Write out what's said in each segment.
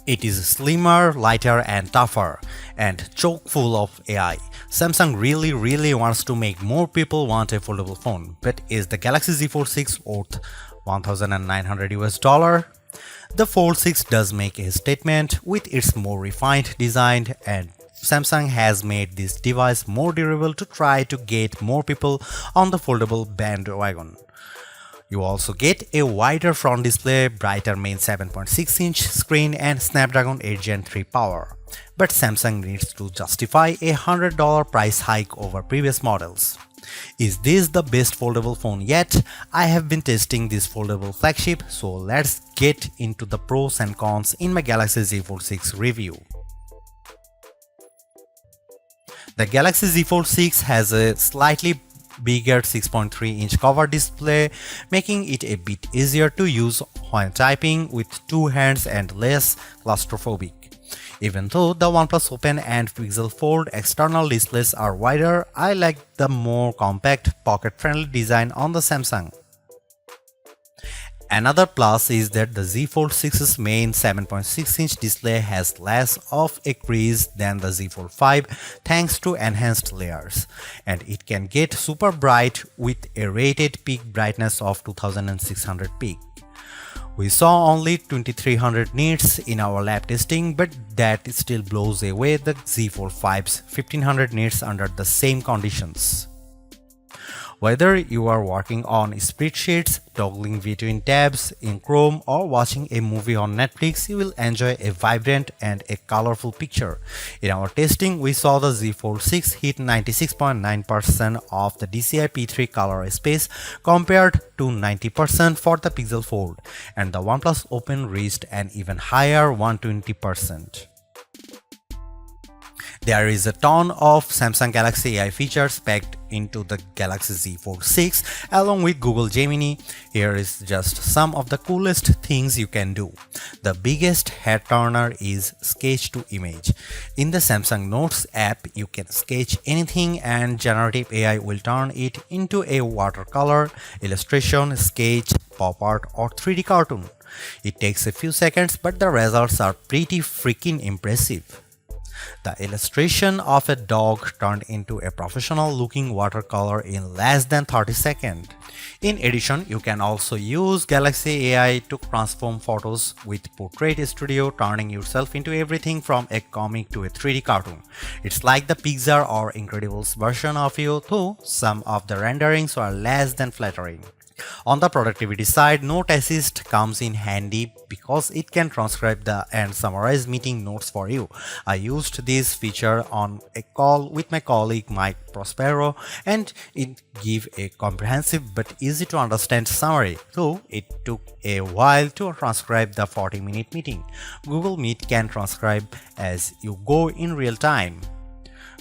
It is slimmer, lighter and tougher, and chock full of AI. Samsung really wants to make more people want a foldable phone, but is the Galaxy Z Fold 6 worth $1,900? The Fold 6 does make a statement with its more refined design, and Samsung has made this device more durable to try to get more people on the foldable bandwagon. You also get a wider front display, brighter main 7.6-inch screen and Snapdragon 8 Gen 3 power. But Samsung needs to justify a $100 price hike over previous models. Is this the best foldable phone yet? I have been testing this foldable flagship, so let's get into the pros and cons in my Galaxy Z Fold 6 review. The Galaxy Z Fold 6 has a slightly bigger 6.3-inch cover display, making it a bit easier to use when typing with two hands and less claustrophobic. Even though the OnePlus Open and Pixel Fold external displays are wider, I like the more compact, pocket-friendly design on the Samsung. Another plus is that the Z Fold 6's main 7.6-inch display has less of a crease than the Z Fold 5 thanks to enhanced layers, and it can get super bright with a rated peak brightness of 2600 peak. We saw only 2300 nits in our lab testing, but that still blows away the Z Fold 5's 1500 nits under the same conditions. Whether you are working on spreadsheets, toggling between tabs in Chrome, or watching a movie on Netflix, you will enjoy a vibrant and a colorful picture. In our testing, we saw the Z Fold 6 hit 96.9% of the DCI P3 color space compared to 90% for the Pixel Fold, and the OnePlus Open reached an even higher 120%. There is a ton of Samsung Galaxy AI features packed into the Galaxy Z Fold 6 along with Google Gemini. Here is just some of the coolest things you can do. The biggest head turner is sketch to image. In the Samsung Notes app, you can sketch anything and generative AI will turn it into a watercolor, illustration, sketch, pop art or 3D cartoon. It takes a few seconds, but the results are pretty freaking impressive. The illustration of a dog turned into a professional-looking watercolor in less than 30 seconds. In addition, you can also use Galaxy AI to transform photos with Portrait Studio, turning yourself into everything from a comic to a 3D cartoon. It's like the Pixar or Incredibles version of you, though some of the renderings are less than flattering. On the productivity side, Note Assist comes in handy because it can transcribe and summarize meeting notes for you. I used this feature on a call with my colleague Mike Prospero, and it gave a comprehensive but easy to understand summary, though it took a while to transcribe the 40-minute meeting. Google Meet can transcribe as you go in real time.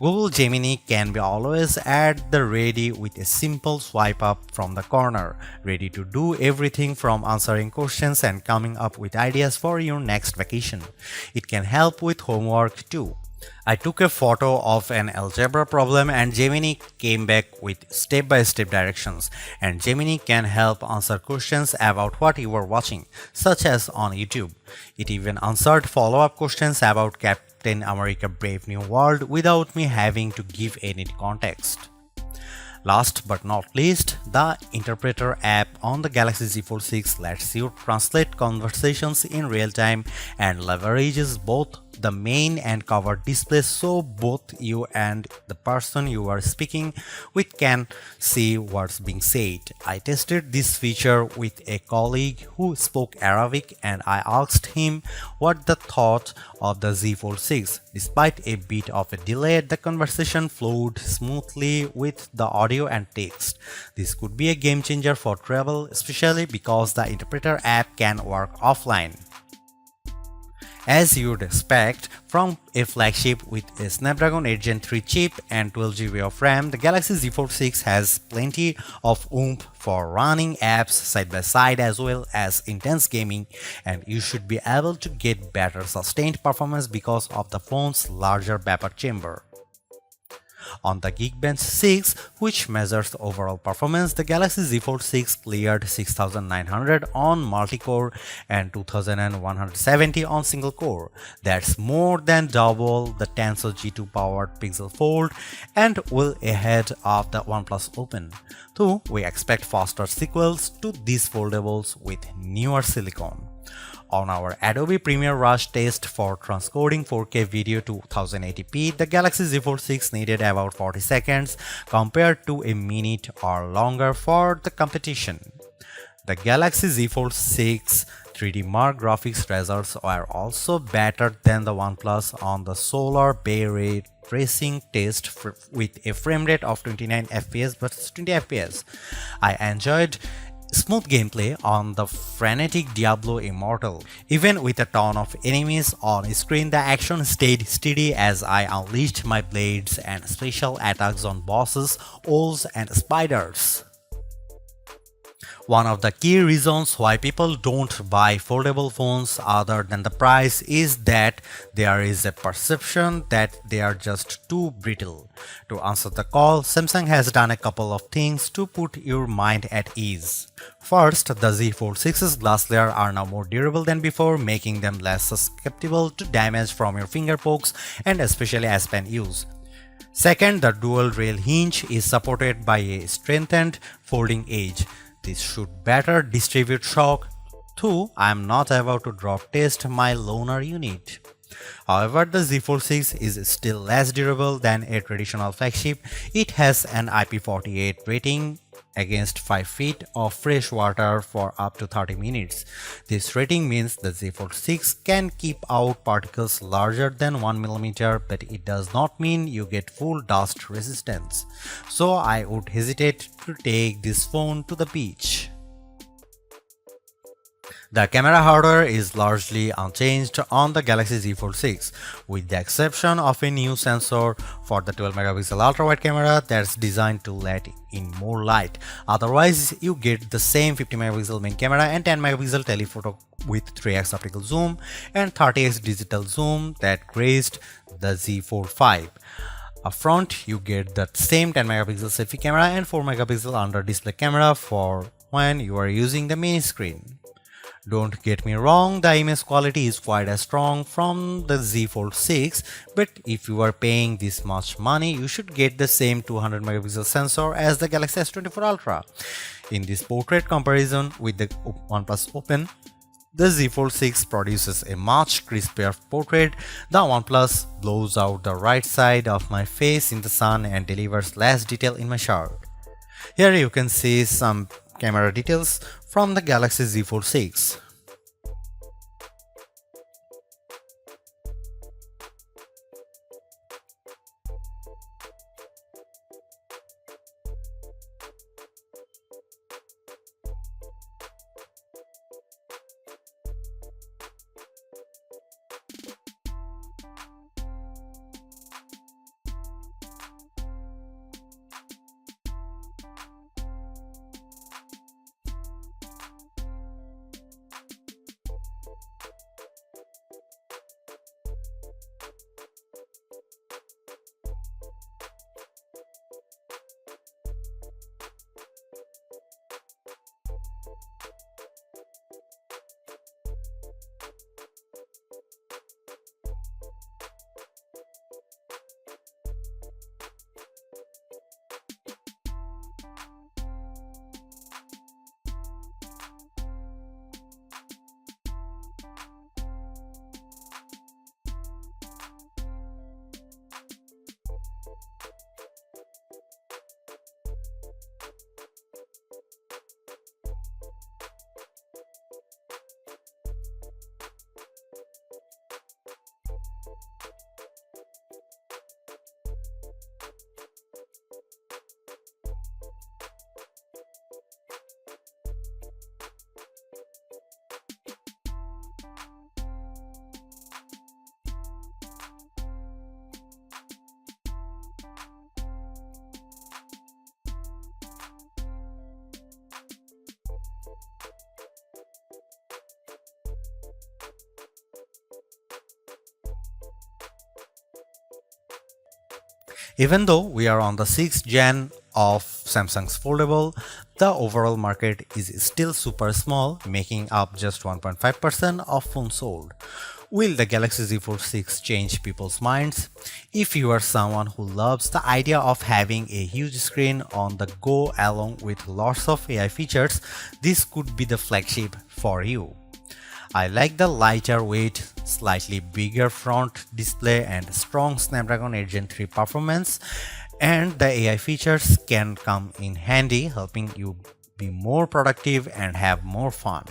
Google Gemini can be always at the ready with a simple swipe up from the corner, ready to do everything from answering questions and coming up with ideas for your next vacation. It can help with homework too. I took a photo of an algebra problem and Gemini came back with step-by-step directions, and Gemini can help answer questions about what you were watching, such as on YouTube. It even answered follow-up questions about Captain America Brave New World without me having to give any context. Last but not least, the Interpreter app on the Galaxy Z Fold 6 lets you translate conversations in real time and leverages both the main and cover displays so both you and the person you are speaking with can see what's being said. I tested this feature with a colleague who spoke Arabic and I asked him what the thought of the Z Fold 6. Despite a bit of a delay, the conversation flowed smoothly with the audio and text. This could be a game changer for travel, especially because the Interpreter app can work offline. As you'd expect from a flagship with a Snapdragon 8 Gen 3 chip and 12GB of RAM, the Galaxy Z Fold 6 has plenty of oomph for running apps side by side as well as intense gaming, and you should be able to get better sustained performance because of the phone's larger vapor chamber. On the Geekbench 6, which measures overall performance, the Galaxy Z Fold 6 cleared 6900 on multi-core and 2170 on single-core. That's more than double the Tensor G2 powered Pixel Fold and well ahead of the OnePlus Open. Though we expect faster sequels to these foldables with newer silicon. On our Adobe Premiere Rush test for transcoding 4K video to 1080p, the Galaxy Z Fold 6 needed about 40 seconds compared to a minute or longer for the competition. The Galaxy Z Fold 6 3D Mark graphics results are also better than the OnePlus on the Solar Bay Ray tracing test with a frame rate of 29 fps versus 20 fps. I enjoyed smooth gameplay on the frenetic Diablo Immortal. Even with a ton of enemies on screen, the action stayed steady as I unleashed my blades and special attacks on bosses, owls and spiders. One of the key reasons why people don't buy foldable phones other than the price is that there is a perception that they are just too brittle. To answer the call, Samsung has done a couple of things to put your mind at ease. First, the Z Fold 6's glass layer are now more durable than before, making them less susceptible to damage from your finger pokes and especially as pen use. Second, the dual rail hinge is supported by a strengthened folding edge. This should better distribute shock, though I am not about to drop test my loaner unit. However, the Z Fold 6 is still less durable than a traditional flagship. It has an IP48 rating against 5 feet of fresh water for up to 30 minutes. This rating means the Z Fold 6 can keep out particles larger than 1 mm, but it does not mean you get full dust resistance. So I would hesitate to take this phone to the beach. The camera hardware is largely unchanged on the Galaxy Z Fold 6, with the exception of a new sensor for the 12-megapixel ultra-wide camera that's designed to let in more light. Otherwise, you get the same 50-megapixel main camera and 10-megapixel telephoto with 3x optical zoom and 30x digital zoom that graced the Z Fold 5. Up front, you get the same 10-megapixel selfie camera and 4-megapixel under-display camera for when you are using the main screen. Don't get me wrong, the image quality is quite as strong from the Z Fold 6, but if you are paying this much money, you should get the same 200 megapixel sensor as the Galaxy S24 Ultra. In this portrait comparison with the OnePlus Open, the Z Fold 6 produces a much crispier portrait. The OnePlus blows out the right side of my face in the sun and delivers less detail in my shirt. Here you can see some camera details from the Galaxy Z Fold 6. Even though we are on the 6th gen of Samsung's Foldable, the overall market is still super small, making up just 1.5% of phones sold. Will the Galaxy Z Fold 6 change people's minds? If you are someone who loves the idea of having a huge screen on the go along with lots of AI features, this could be the flagship for you. I like the lighter weight, slightly bigger front display and strong Snapdragon 8 Gen 3 performance, and the AI features can come in handy, helping you be more productive and have more fun.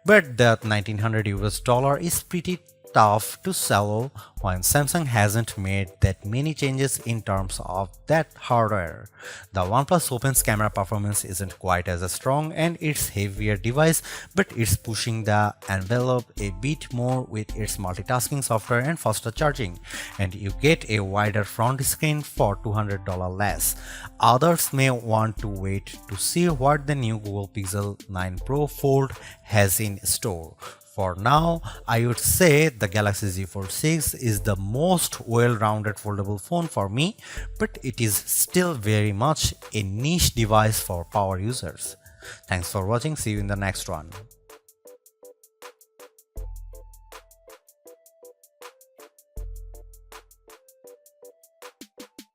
But that 1900 US dollar is pretty tough to swallow when Samsung hasn't made that many changes in terms of that hardware. The OnePlus Open's camera performance isn't quite as strong and it's heavier device, but it's pushing the envelope a bit more with its multitasking software and faster charging, and you get a wider front screen for $200 less. Others may want to wait to see what the new Google Pixel 9 Pro Fold has in store. For now, I would say the Galaxy Z Fold 6 is the most well-rounded foldable phone for me, but it is still very much a niche device for power users. Thanks for watching. See you in the next one.